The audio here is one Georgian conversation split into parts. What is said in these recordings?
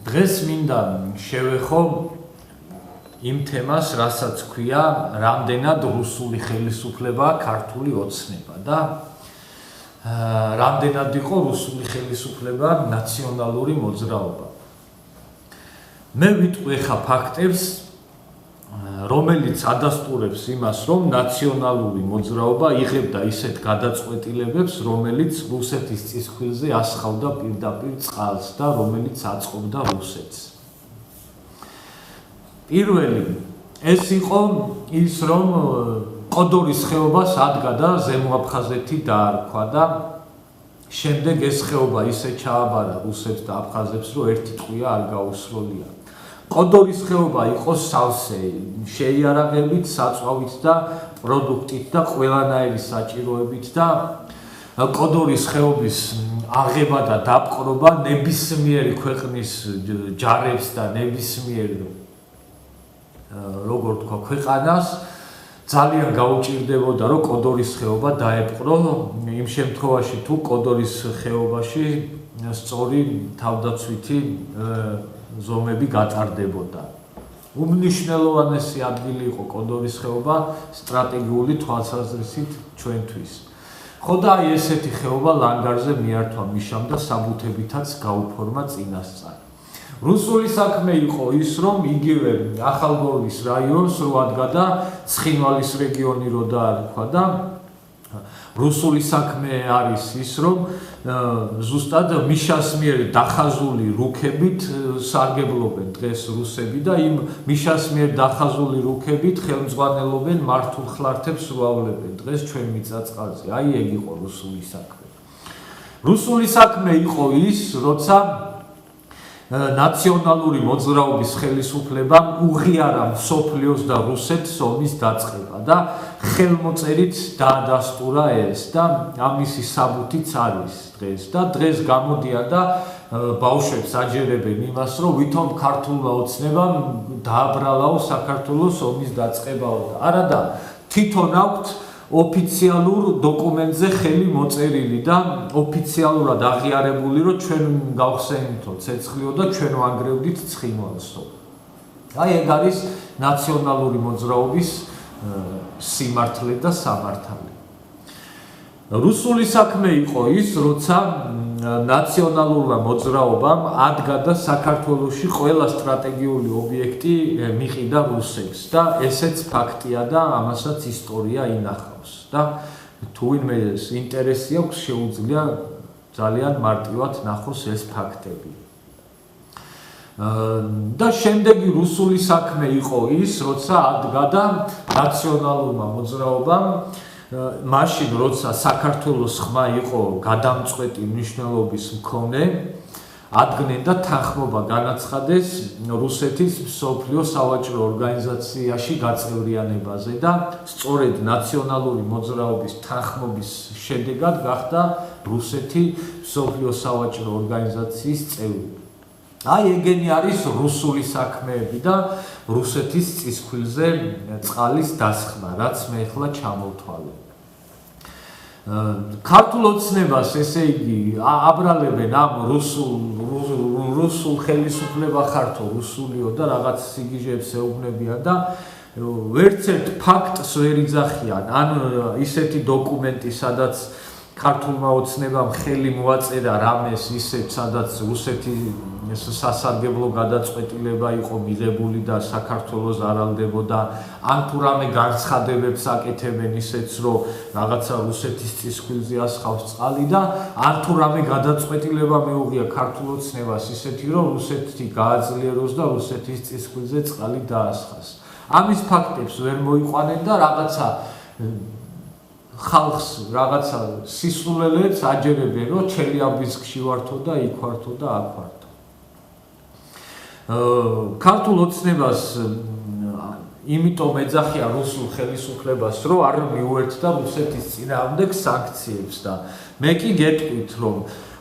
დღეს მინდა შევეხო იმ თემას, რასაც ქვია, რამდენად რუსული ხელისუფლებაა ქართული ოცნება და რამდენად იყო რუსული ხელისუფლება ნაციონალური მოძრაობა. მე ვიტყვი ხა ფაქტებს, რომელიც ადასტურებს იმას, რომ ნაციონალური მოძრაობა იღებდა ისეთ გადაწყვეტილებებს, რომელიც რუსეთის წისქვილზე ასხავდა პირდაპირ წყალს და რომელიც აწყობდა რუსეთს. პირველი ეს იყო ის, რომ ყოდორის ხეობას ადგა და ზემო აფხაზეთი დაარქვა და შემდეგ ეს ხეობა ისე ჩააბარა რუსებს და აფხაზებს, რომ ერთი ტყვია არ გაუსროლია. ყოდორის ხეობა იყო სავსე შეიარაღებით, საწვავით და პროდუქტით და ყველანაირი საჭიროებით და ყოდორის ხეობის აღება და დაპყრობა ნებისმიერი ქვეყნის ჯარებს და ნებისმიერ როგორ თქვა ქვეყანას ძალიან გაუჭირდებოდა, რომ ყოდორის ხეობა დაეპყრო იმ შემთხვევაში, თუ ყოდორის ხეობაში სწორი თავდაცვითი ზომები გატარდებოდა. უმნიშვნელოვანესი ადგილი იყო ყოდორის ხეობა სტრატეგიული თვალსაზრისით ჩვენთვის. ხო და აი ესეთი ხეობა ლანგარზე მიართვა მიშამ და საბუთებითაც გაუფორმა წინასწარ. რუსული საქმე იყო ის, რომ იგივე ახალგორლის რაიონს რო ადგა და ცხინვალის რეგიონი რო დაარქვა და რუსული საქმე არის ის, რომ ზუსტად მიშას მიერ დახაზული რუქებით სარგებლობენ დღეს რუსები და იმ მიშას მიერ დახაზული რუქებით ხელმძღვანელობენ მართულ ხლართებს რუავლებენ დღეს ჩვენ მიწა-წყალზე. აი ეგ იყო რუსული საქმე. რუსული საქმე იყო ის, როცა ნაციონალური მოძრაობის ხელისუფლებამ უღიარა მსოფლიოს და რუსეთს ომის დაწყება და ხელმოწერით დაადასტურა ეს და ამისი საბუთიც არის დღეს და დღეს გამოდია და ბავშვებს აჯერებენ იმას, რომ ვითომ ქართულმა ოცნებამ დააბრალაო საქართველოს ომის დაწყებაო და არადა თვითონ აქვთ ოფიციალურ დოკუმენტზე ხელი მოწერილი და ოფიციალურად აღიარებული, რომ ჩვენ გავხსენითო ცეცხლიო და ჩვენ ვანგრევდით ცხინვალსო. აი ეგ არის ნაციონალური მოძრაობის სიმართლე და სამართალი. რუსული საქმე იყო ის, როცა ნაციონალურმა მოძრაობამ ადგა და საქართველოში ყველა სტრატეგიული ობიექტი მიყიდა რუსებს და ესეც ფაქტია და ამასაც ისტორია ინახავს და თუ ვინმეს ინტერესი აქვს შეუძლია ძალიან მარტივად ნახოს ეს ფაქტები. და შემდეგი რუსული საქმე იყო ის, როცა ადგა და ნაციონალურმა მოძრაობამ მაშინ როცა საქართველოს ხმა იყო გადამწყვეტი მნიშვნელობის მქონე, ადგნენ და თანხმობა განაცხადეს რუსეთის მსოფლიო სავაჭრო ორგანიზაციაში გაწევრიანებაზე და სწორედ ნაციონალური მოძრაობის თანხმობის შედეგად გახდა რუსეთი მსოფლიო სავაჭრო ორგანიზაციის წევრი. აი ეგენი არის რუსული საქმეები და რუსეთის წისქვილზე წყალის დასხმა, რაც მე ახლა ჩამოვთვალე. ქართულ ოცნებას, ესე იგი, აბრალებენ ამ რუსულ ხელისუფლება ხართო, რუსულიო და რაღაც სიგიჟეებს ეუბნებიან და ვერც ერთ ფაქტს ვერ იძახიან. ან ისეთი დოკუმენტი, სადაც ქართულმა ოცნებამ ხელი მოაწერა რამეს ისეთ, სადაც რუსეთის სასარგებლო გადაწყვეტილება იყო მიღებული და საქართველოს არ ალდებოდა, ან თუ რამე განცხადებებს აკეთებენ ისეთს, რომ რაღაცა რუსეთის წისქვილზე ასხავს წყალი და ან თუ რამე გადაწყვეტილება მეუღია ქართულ ოცნებას ისეთი, რომ რუსეთი გააძლიეროს და რუსეთის წისქვილზე წყალი დაასხას. ამის ფაქტებს ვერ მოიყვანენ და რაღაცა ხალხს რაღაცა სისულელეებს აჯერებენ, რომ ჩელიაბინსკში ვართო და იქ ვართო და აქ ვართო. ქართულ ოცნებას იმიტომ ეძახიან რუსულ ხელისუფლებას, რომ არ მიუერთდა რუსეთის წინააღმდეგ სანქციებს და მე კი გეტყვით,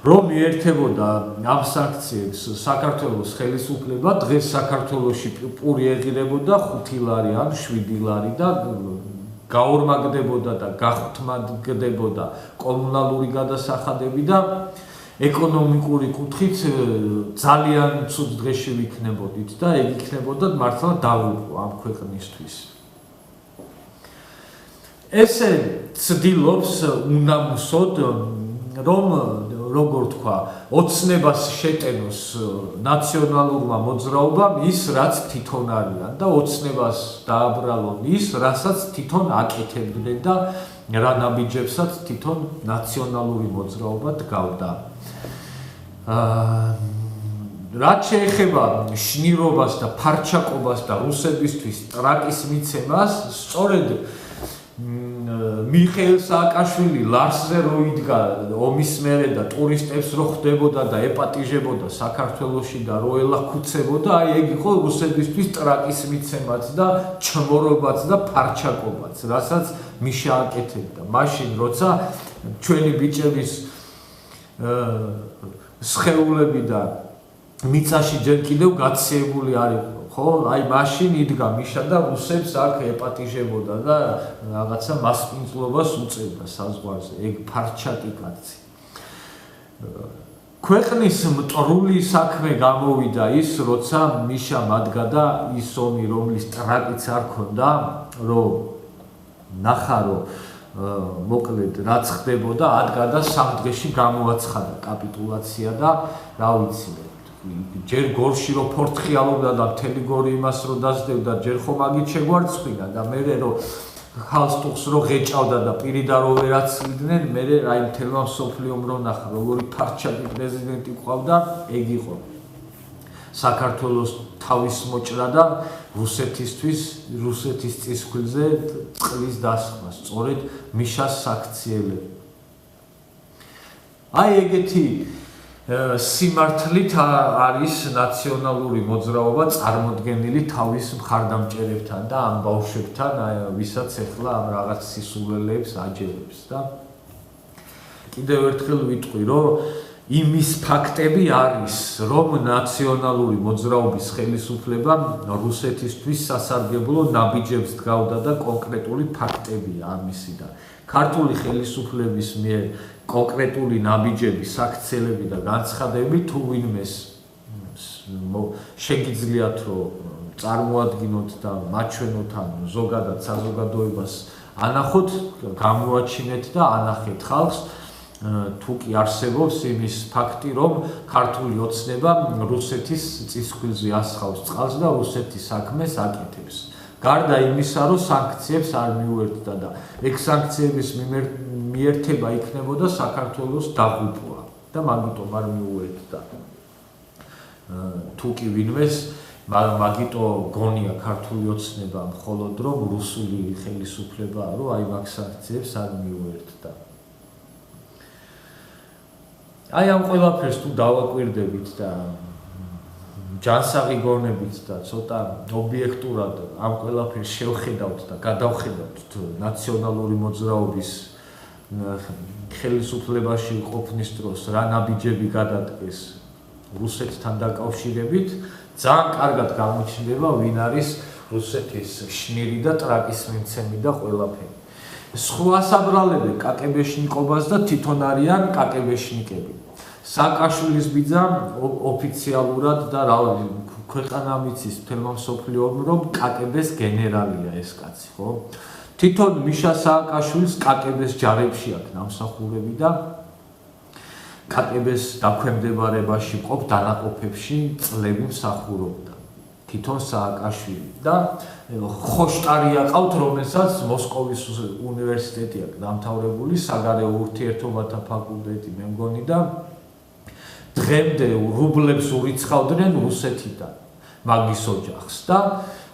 რომ მიერთებოდა ამ სანქციებს საქართველოს ხელისუფლება, დღეს საქართველოში პური ეღირებოდა 5 ლარი ან 7 ლარი და გაორმაგდებოდა და გახთმაგდებოდა კომუნალური გადასახადები და ეკონომიკური კუთხით ძალიან ცუდ დღეში ვიქნებოდით და ეგ იქნებოდა მართლა დაუბრუნო ამ ქვეყნისთვის. ესე ცდილობს უნამუსოდ რომ როგორ თქვა, ოცნებას შეტენოს ნაციონალურმა მოძრაობამ ის, რაც თვითონ არიან და ოცნებას დააბრალონ ის, რასაც თვითონ აკეთებდნენ და რა ნაბიჯებსაც თვითონ ნაციონალური მოძრაობა დგავდა. რაც შეეხება შნირობას და ფარჩაკობას და რუსებისთვის ტრაკის მიცემას, სწორედ მიხეილ სააკაშვილი ლარსზე რო იდგა ომის მერე და ტურისტებს რო ხვდებოდა და ეპატიჟებოდა საქართველოში და რო ელახუცებოდა, აი ეგ იყო რუსებისთვის ტრაკის მიცემაც და ჩმორობაც და ფარჩაკობაც, რასაც მიშა აკეთებდა. მაშინ როცა ჩვენი ბიჭების სხეულები და მიწაში ჯერ კიდევ გაციებული არ იყო. ხო, აი მაშინ იდგა მიშა და რუსებს აქ ეპატიჟებოდა და რაღაცა მასპინძლობას უწევდა საზღვარზე, ეგ ფარჩაკი კაცი. ქვეყნის მტრული საქმე გამოვიდა ის, როცა მიშა მადგა და ის ომი, რომლის ტრაკიც არ ქონდა, რომ ნახა რომ მოკლედ რაც ხდებოდა, ადგა და 3 დღეში გამოაცხადა კაპიტულაცია და რა ვიცი ჯერ გორში რო ფორცხიალობდა და მთელი გორი იმას რო დასდევდა, ჯერ ხომ აგით შეგვარცხვინა და მერე რო ხალხს რო ღეჭავდა და პირიდან რო ვერაცლიდნენ, მერე აი მთელმა მსოფლიომ რო ნახა, როგორი ფარჩაკი პრეზიდენტი ყავდა, ეგ იყო საქართველოს თავის მოჭრა და რუსეთის წისქვილზე წყლის დასხმა, სწორედ მიშას საქციელები. აი ეგეთი სიმართლით არის ნაციონალური მოძრაობა წარმოდგენილი თავის მხარდამჭერებთან და ამ ბავშვებთან, ვისაც ეხლა ამ რაღაც სისულელეებს აჯერებს და კიდევ ერთხელ ვიტყვი, რომ იმის ფაქტები არის, რომ ნაციონალური მოძრაობის ხელისუფლება რუსეთისთვის სასარგებლო ნაბიჯებს დგავდა და კონკრეტული ფაქტებია ამისი და ქართული ხელისუფლების მიერ კონკრეტული ნაბიჯები, საქციელები და განცხადები თუ ვინმეს შეგიძლიათ რომ წარმოადგინოთ და მაჩვენოთ ან ზოგადად საზოგადოებას ანახოთ, გამოაჩინეთ და ანახეთ ხალხს, თუ კი არსებობს იმის ფაქტი, რომ ქართული ოცნება რუსეთის წისქვილზე ასხავს წყალს და რუსეთის საქმეს აკეთებს. გარდა იმისა, რომ სანქციებს არ მიუერთდა და ეგ სანქციების მიერთება იქნებოდა საქართველოს დაღუპვა და მაგიტომ არ მიუერთდა. თუ კი ვინმეს მაგიტო გონია ქართული ოცნება მხოლოდ რომ რუსული ხელისუფლებაა, რომ აი მაგ სანქციებს არ მიუერთდა. აი ამ ყველაფერს თუ დავაკვირდებით და ჯანსაღი გონებით და ცოტა ობიექტურად ამ ყველაფერს შევხედავთ და გადავხედავთ ნაციონალური მოძრაობის ხელისუფლებაში ყოფნის დროს რა ნაბიჯები გადადგეს რუსეთთან დაკავშირებით, ძალიან კარგად გამოჩნდება ვინ არის რუსეთის შნირი და ტრაკის მიმცემი და ყველაფერი. სხვა საბრალები კაკებეშნიკობას და თვითონ არიან კაკებეშნიკები. სააკაშვილის ბიძა ოფიციალურად და ქვეყანა მიცის მთელმა მსოფლიომ რომ კაკებეს გენერალია ეს კაცი, ხო? თვითონ მიშა სააკაშვილს კაკებეს ჯარებში აქვს ნამსახურები და კაკებეს დაქვემდებარებაში ყოფ დანაყოფებში წლები მსახურობდა. თვითონ სააკაშვილი და ხოშტარი აყავთ, რომელსაც მოსკოვის უნივერსიტეტი აქვს დამთავრებული, საგარეო ურთიერთობათა ფაკულტეტი მე მგონი და დღემდე რუბლებს ურიცხავდნენ რუსეთიდან მაგის ოჯახს და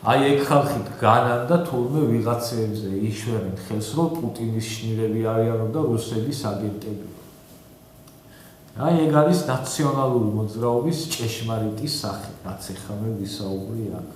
აი ეგ ხალხი განან და თურმე ვიღაცებზე იშვერენ ხელს, რომ პუტინის შნირები არიან და რუსების აგენტები. აი ეგ არის ნაციონალური მოძრაობის ჭეშმარიტი სახე, რაც ეხლა მე ვისაუბრი აქ.